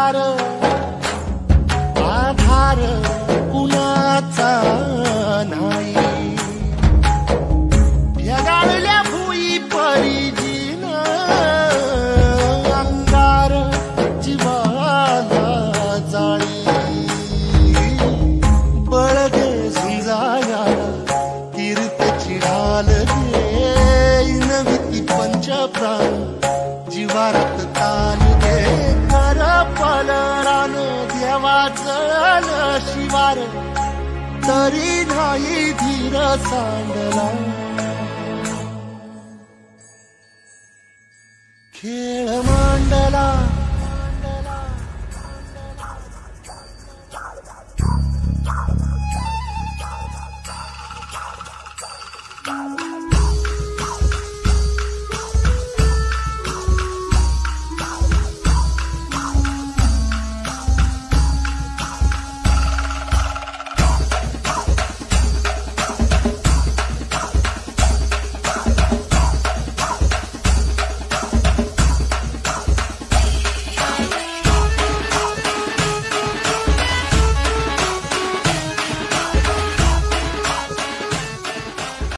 अंधार आधार कुणाचा नाही ढगाळल्या भुई परिजीन अंगार जीवाला जाळी बळगे झुंजाया कीर्तची ढाल घे नविती पंचप्राण जीवारात तान दे कर पलरान देवा जळल शिवार तरी नाही धीर सांडला खेळ मांडला